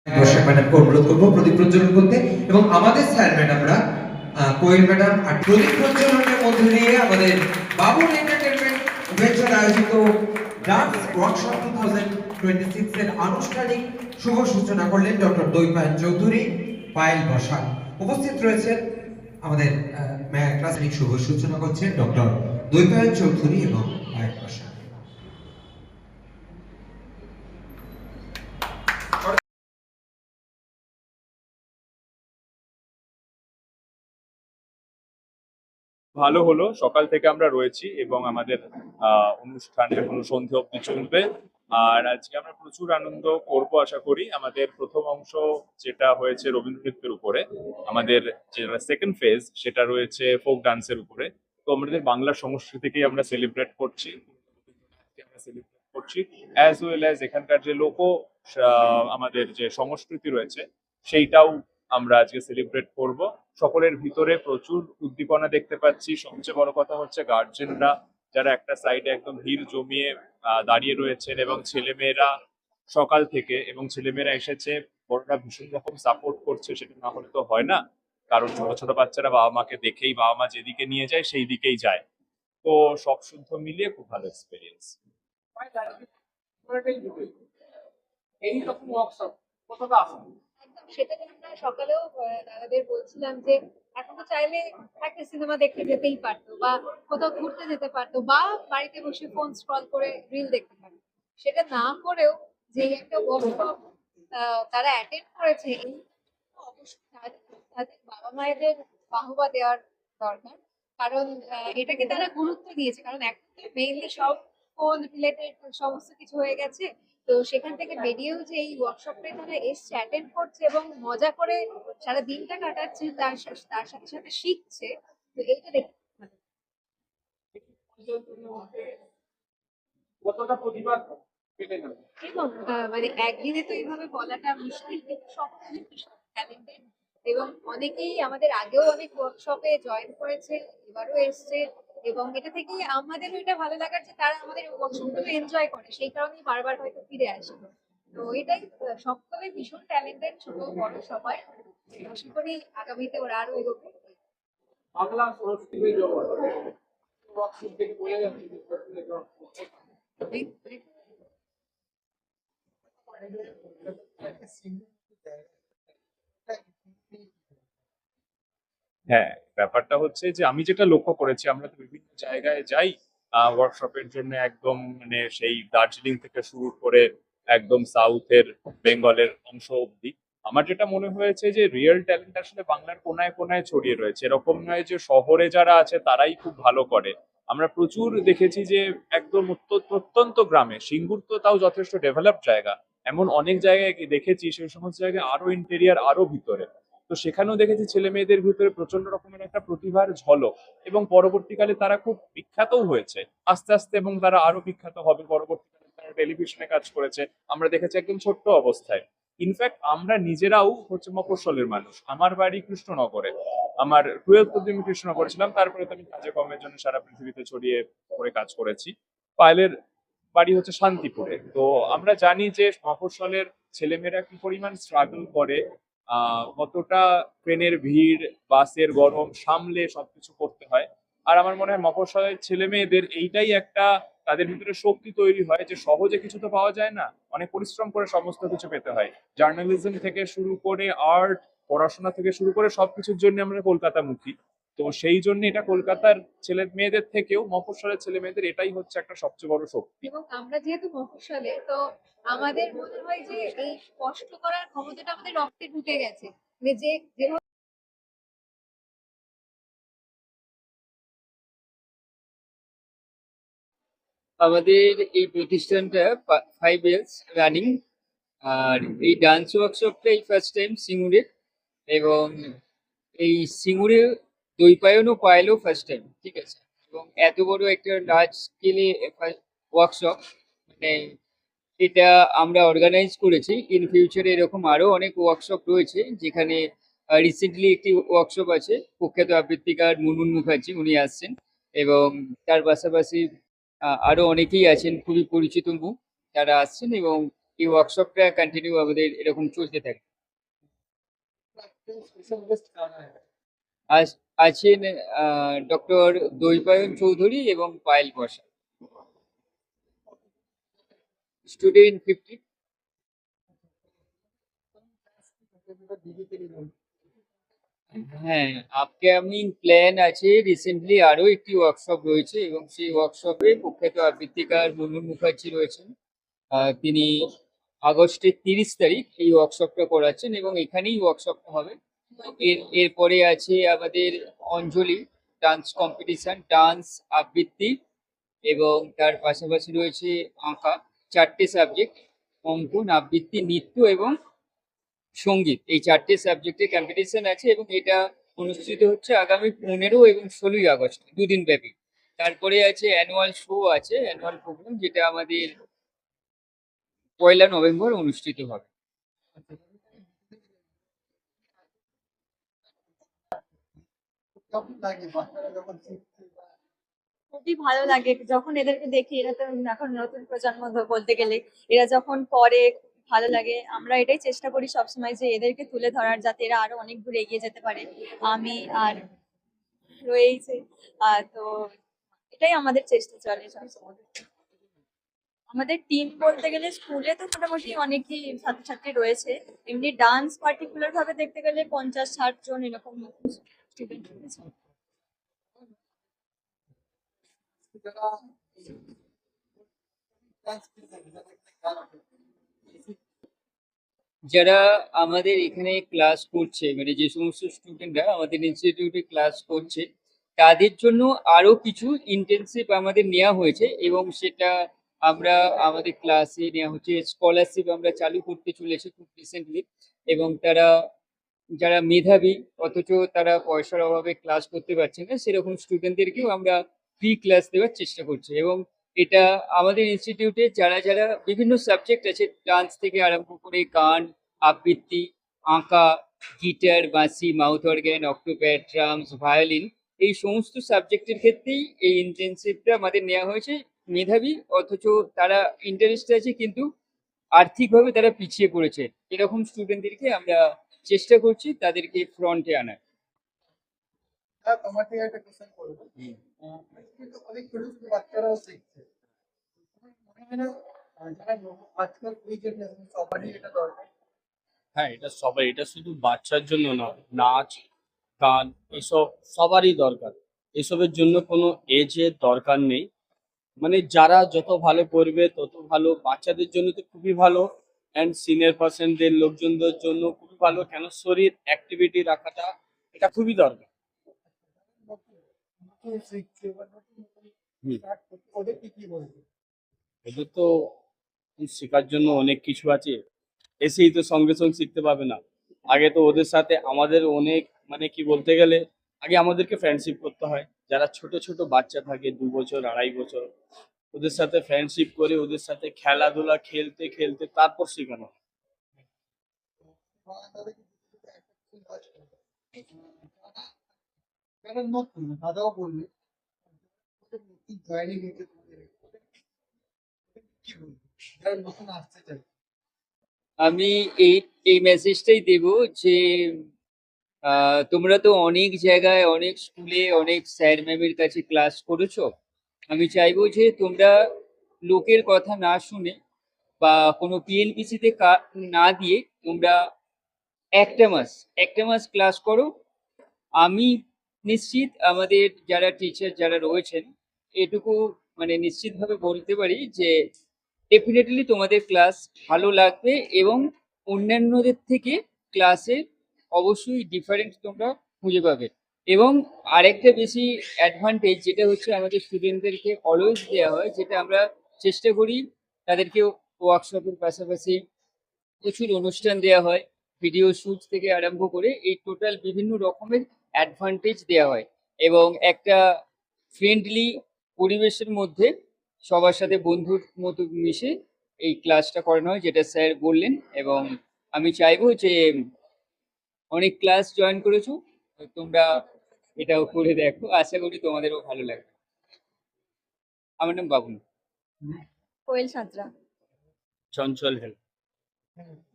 দর্শক ম্যাডামকে অনুরোধ করবো প্রদীপ প্রজ্বলন করতে এবং আমাদের স্যার ম্যাডামরা কোয়েল ম্যাডাম আর প্রদীপ প্রজ্বলনের মধ্যে দিয়ে আমাদের বাবুল এন্টারটেনমেন্ট ভেঞ্চার আয়োজিত ডান্স ওয়ার্কশপ 2026 এর আনুষ্ঠানিক শুভ সূচনা করলেন ডক্টর দৈপায়ন চৌধুরী, পায়েল বসাক। উপস্থিত রয়েছেন আমাদের ক্লাসিক শুভ সূচনা করছেন ডক্টর দৈপায়ন চৌধুরী এবং পায়েল বসাক। ভালো হলো, সকাল থেকে আমরা রয়েছি এবং আমাদের অনুষ্ঠান এখনো সন্ধ্যে অব্দি চলবে। আর আজকে আমরা প্রচুর আনন্দ করবো আশা করি। আমাদের প্রথম অংশ যেটা হয়েছে রবীন্দ্র নৃত্যের উপরে, আমাদের যে সেকেন্ড ফেজ সেটা রয়েছে ফোক ডান্সের উপরে। তো আমাদের বাংলা সংস্কৃতিকেই আমরা সেলিব্রেট করছি অ্যাজ ওয়েল অ্যাজ এখানকার যে আমাদের যে সংস্কৃতি রয়েছে সেইটাও আমরা আজকে সেলিব্রেট করব। সকলের ভিতরে প্রচুর উদ্দীপনা দেখতে পাচ্ছি। সবচেয়ে বড় কথা হচ্ছে গার্জেনরা যারা একটা সাইডে একদম ভিড় জমিয়ে দাঁড়িয়ে রয়েছেন এবং ছেলেমেয়েরা সকাল থেকে এবং ছেলেমেয়েরা এসেছে, বড়রা ভীষণ রকম সাপোর্ট করছে। সেটা না হলে তো হয় না, কারণ ছোট ছোট বাচ্চারা বাবা মাকে দেখেই বাবা মা যেদিকে নিয়ে যায় সেই দিকেই যায়। তো সব শুদ্ধ মিলিয়ে খুব ভালো এক্সপিরিয়েন্স। সেটাই আমরা সকালেও দাদাদের বলছিলাম যে এখন তো চাইলে একটা সিনেমা দেখতে যেতেই পারতো, বা কোথাও ঘুরতে যেতে পারতো, বা বাড়িতে বসে ফোন স্ক্রল করে রিল দেখতে পারতো। সেটা না করেও যে একটা ওয়ার্কশপ তারা অ্যাটেন্ড করেছে, এই অবশ্যই তাদের বাবা মায়েদের বাহবা দেওয়ার দরকার। কারণ এটাকে তারা গুরুত্ব দিয়েছে, কারণ এখন মেইনলি সব ফোন রিলেটেড সমস্ত কিছু হয়ে গেছে। তো সেখান থেকে বেরিয়েও যে এই ওয়ার্কশপে তারা এসছে, অ্যাটেন্ড করছে এবং মজা করে সারা দিনটা কাটাচ্ছে, তার সাথে সাথে শিখছে। তো এইটা দেখে এবং মানে একদিনে তো এইভাবে বলাটা মুশকিল, কিন্তু সকলে ভীষণ ট্যালেন্টেড এবং অনেকেই আমাদের আগেও অনেক ওয়ার্কশপে জয়েন করেছে, এবারও এসছে। এবং এটা থেকে আমাদেরও এটা ভালো লাগার যে তারা আমাদের ওয়ার্কশপগুলো এনজয় করে, সেই কারণেই বারবার হয়তো ফিরে আসে। তো এটাই, সকলে ভীষণ ট্যালেন্টেড, ছোট বড় সবাই। আশা করি আগামীতে ওরা আরো এগোবে। বাংলা সংস্কৃতির জগৎ ওয়ার্কশপ থেকে বলে যাচ্ছে হ্যাঁ, ব্যাপারটা হচ্ছে যে আমি যেটা লক্ষ্য করেছি, আমরা তো বিভিন্ন জায়গায় যাই ওয়ার্কশপের জন্য, একদম মানে সেই দার্জিলিং থেকে শুরু করে একদম সাউথের বেঙ্গলের অংশ অব্দি। আমার যেটা মনে হয়েছে যে রিয়েল ট্যালেন্ট আসলে বাংলার কোনায় কোনায় ছড়িয়ে রয়েছে। এরকম নয় যে শহরে যারা আছে তারাই খুব ভালো করে। আমরা প্রচুর দেখেছি যে একদম প্রত্যন্ত গ্রামে, সিঙ্গুর তো তাও যথেষ্ট ডেভেলপড জায়গা, এমন অনেক জায়গায় দেখেছি সেই সমস্ত জায়গায় আরো ইন্টেরিয়ার আরো ভিতরে। তো সেখানেও দেখেছি ছেলে মেয়েদের ভিতরে প্রচন্ড রকমের একটা প্রতিভার ঝলক, এবং পরবর্তীকালে তারা খুব বিখ্যাতও হয়েছে আস্তে আস্তে, এবং তারা আরো বিখ্যাত হবে পরবর্তীকালে। তারা টেলিভিশনে কাজ করেছে, আমরা দেখেছি একদম ছোট্ট অবস্থায়। ইনফ্যাক্ট আমরা নিজেরাও হচ্ছে মফস্বলের মানুষ। আমার বাড়ি কৃষ্ণনগরে, আমার 12th অব্দি আমি কৃষ্ণনগরে ছিলাম, তারপরে তো আমি কাজে কর্মের জন্য সারা পৃথিবীতে ছড়িয়ে করে কাজ করেছি। পায়েলের বাড়ি হচ্ছে শান্তিপুরে। তো আমরা জানি যে মফস্বলের ছেলেমেয়েরা কি পরিমাণ স্ট্রাগল করে, কতটা ট্রেনের ভিড়, বাসের গরম সামলে সবকিছু করতে হয়। আর আমার মনে হয় মফস্বলের ছেলে মেয়েদের এইটাই একটা, তাদের ভিতরে শক্তি তৈরি হয় যে সহজে কিছু তো পাওয়া যায় না, অনেক পরিশ্রম করে সমস্ত কিছু পেতে হয়। জার্নালিজম থেকে শুরু করে আর্ট, পড়াশোনা থেকে শুরু করে সবকিছুর জন্য আমরা কলকাতা মুখী। তো সেই জন্য এটা কলকাতার ছেলে মেয়েদের থেকেও মফস্বলের ছেলে মেয়েদের এটাই হচ্ছে একটা সবচেয়ে বড় শক্তি। এবং আমরা যেহেতু মফস্বলে, তো আমাদের মনে হয় যে এই কষ্ট করার ক্ষমতাটা আমাদের রক্তে ঢুকে গেছে। মানে যে যেভাবে আমাদের এই প্রতিষ্ঠানটা 5 ইয়ার্স রানিং। আর এই ডান্স ওয়ার্কশপটা এই ফার্স্ট টাইম সিঙ্গুরে, এবং এই সিঙ্গুরে দৈপায়নও পায়েলও ফার্স্ট টাইম, ঠিক আছে। এবং এত বড় একটা লার্জ স্কেলে ওয়ার্কশপ, মানে এটা আমরা অর্গানাইজ করেছি। ইন ফিউচারে এরকম আরো অনেক ওয়ার্কশপ রয়েছে, যেখানে রিসেন্টলি একটি ওয়ার্কশপ আছে, প্রখ্যাত আবৃত্তিকার মুনমুন মুখার্জি উনি আসছেন, এবং তার পাশাপাশি আরো অনেকেই আছেন খুবই পরিচিত মুখ, তারা আসছেন। এবং এই ওয়ার্কশপটা কন্টিনিউ আমাদের এরকম চলতে থাকে। আজ আছেন ডক্টর দৈপায়ন চৌধুরী এবং পায়েল বসা। স্টুডেন্ট 50। হ্যাঁ, আপকামিং প্ল্যান আছে। রিসেন্টলি আরো একটি ওয়ার্কশপ রয়েছে এবং সেই ওয়ার্কশপে প্রখ্যাত আবৃত্তিকার মুনমুন মুখার্জি রয়েছেন। তিনি আগস্টের 30 তারিখ এই ওয়ার্কশপটা করাচ্ছেন এবং এখানেই ওয়ার্কশপটা হবে। এরপরে আছে আমাদের অঞ্জলি ডান্স কম্পিটিশন, ডান্স, আবৃত্তি এবং তার পাশাপাশি রয়েছে আঁকা। 4টে সাবজেক্ট: অঙ্কন, আবৃত্তি, নৃত্য এবং সঙ্গীত। এই 4টে সাবজেক্টের কম্পিটিশন আছে এবং এটা অনুষ্ঠিত হচ্ছে আগামী 15 এবং 16ই আগস্ট, দুদিন ব্যাপী। তারপরে আছে অ্যানুয়াল শো, আছে অ্যানুয়াল প্রোগ্রাম, যেটা আমাদের 1লা নভেম্বর অনুষ্ঠিত হবে। খুবই ভালো লাগে যখন এদেরকে দেখি। এরা তো এখন নতুন প্রজন্ম বলতে গেলে, এরা যখন করে খুব ভালো লাগে। আমরা এটাই চেষ্টা করি সবসময় যে এদেরকে তুলে ধরার, যাতে এরা আরো অনেক দূর এগিয়ে যেতে পারে। আমি আর রয়েছে তো এটাই আমাদের চেষ্টা চলে সবসময়। আমাদের টিম বলতে গেলে স্কুলে তো মোটামুটি অনেকই ছাত্রছাত্রী রয়েছে। এমনি ডান্স পার্টিকুলার ভাবে দেখতে গেলে 50-60 জন এরকম স্টুডেন্ট রয়েছে। যারা আমাদের এখানে ক্লাস করছে, মানে যে সমস্ত স্টুডেন্টরা আমাদের ইনস্টিটিউটে ক্লাস করছে, তাদের জন্য আরো কিছু ইন্টেনসিভ আমাদের নেওয়া হয়েছে এবং সেটা আমরা আমাদের ক্লাসে নেওয়া হচ্ছে। স্কলারশিপ আমরা চালু করতে চলেছি খুব রিসেন্টলি এবং তারা যারা মেধাবী অথচ তারা পয়সার অভাবে ক্লাস করতে পারছে না, সেরকম স্টুডেন্টদেরকেও আমরা ফ্রি ক্লাস দেওয়ার চেষ্টা করছি। এবং এটা আমাদের ইনস্টিটিউটে যারা যারা বিভিন্ন সাবজেক্ট আছে, ডান্স থেকে আরম্ভ করে গান, আবৃত্তি, আঁকা, গিটার, বাঁশি, mouth organ, Octapad, drums, violin, এই সমস্ত সাবজেক্টের ক্ষেত্রেই এই ইন্টেনসিভটা আমাদের নেওয়া হয়েছে। মেধাবী অথচ তারা ইন্টারেস্ট আছে কিন্তু আর্থিকভাবে তারা পিছিয়ে পড়েছে, এরকম স্টুডেন্টদেরকে আমরা চেষ্টা করছি তাদেরকে ফ্রন্টে আনার। তোমার থেকে একটা কোশ্চেন করবো। কিন্তু অনেক ছোট ছোট বাচ্চারাও শিখছে। মনে হয় না যারা আজকাল এই জেনারেশন সবারই এটা দরকার? হ্যাঁ, এটা শুধু বাচ্চার জন্য নয়, নাচ, গান এসব সবারই দরকার। এসবের জন্য কোনো এজের দরকার নেই। মানে যারা যত ভালো করবে তত ভালো। বাচ্চাদের জন্য তো খুবই ভালো, অ্যান্ড সিনিয়র পার্সনদের, লোকজনদের জন্য খুবই ভালো। কেন শরীর অ্যাক্টিভিটি রাখাটা এটা খুবই দরকার। নতুন শিখছে বা নতুন নতুন হুম। start করছে, ওদেরকে কি বলবে? এদের তো শেখার জন্য অনেক কিছু আছে, এসেই তো সঙ্গে সঙ্গে শিখতে পাবে না। আগে তো ওদের সাথে আমাদের অনেক, মানে কি বলতে গেলে, আগে আমাদেরকে ফ্রেন্ডশিপ করতে হয়। যারা ছোট ছোট বাচ্চা থাকে 2 বছর 2.5 বছর, ওদের সাথে ফ্রেন্ডশিপ করে ওদের সাথে খেলাধুলা খেলতে খেলতে তারপর শেখানো হয়। তাদেরকে একটা question আছে। যারা নতুন, দাদাও বললে ওদের নতুন জয়েনিং হয়েছে, কি বলবে যারা নতুন আসতে চায়? আমি এই এই মেসেজটাই দেব যে তোমরা তো অনেক জায়গায়, অনেক স্কুলে, অনেক স্যার ম্যামের কাছে ক্লাস করেছো। আমি চাইবো যে তোমরা লোকের কথা না শুনে বা কোনো পিএনপিসিতে না দিয়ে তোমরা একটা মাস ক্লাস করো। আমি নিশ্চিত আমাদের যারা টিচার যারা রয়েছেন, এটুকু মানে নিশ্চিতভাবে বলতে পারি যে ডেফিনেটলি তোমাদের ক্লাস ভালো লাগবে এবং অন্যান্যদের থেকে ক্লাসে অবশ্যই ডিফারেন্ট তোমরা খুঁজে পাবে। এবং আরেকটা বেশি অ্যাডভান্টেজ যেটা হচ্ছে আমাদের স্টুডেন্টদেরকে অলওয়েজ দেওয়া হয়, যেটা আমরা চেষ্টা করি তাদেরকে ওয়ার্কশপের পাশাপাশি প্রচুর অনুষ্ঠান দেওয়া হয়, ভিডিও শুট থেকে আরম্ভ করে এই টোটাল বিভিন্ন রকমের অ্যাডভান্টেজ দেওয়া হয় এবং একটা ফ্রেন্ডলি পরিবেশের মধ্যে সবার সাথে বন্ধুর মতো মিশে এই ক্লাসটা করানো হয়, যেটা স্যার বললেন। এবং আমি চাইবো যে অনেক ক্লাস জয়েন করেছো, তো তোমরা এটাও করে দেখো, আশা করি তোমাদেরও ভালো লাগবে। আমার নাম বাবুল। কোয়েল সাঁতরা। চঞ্চল হেল। হুম।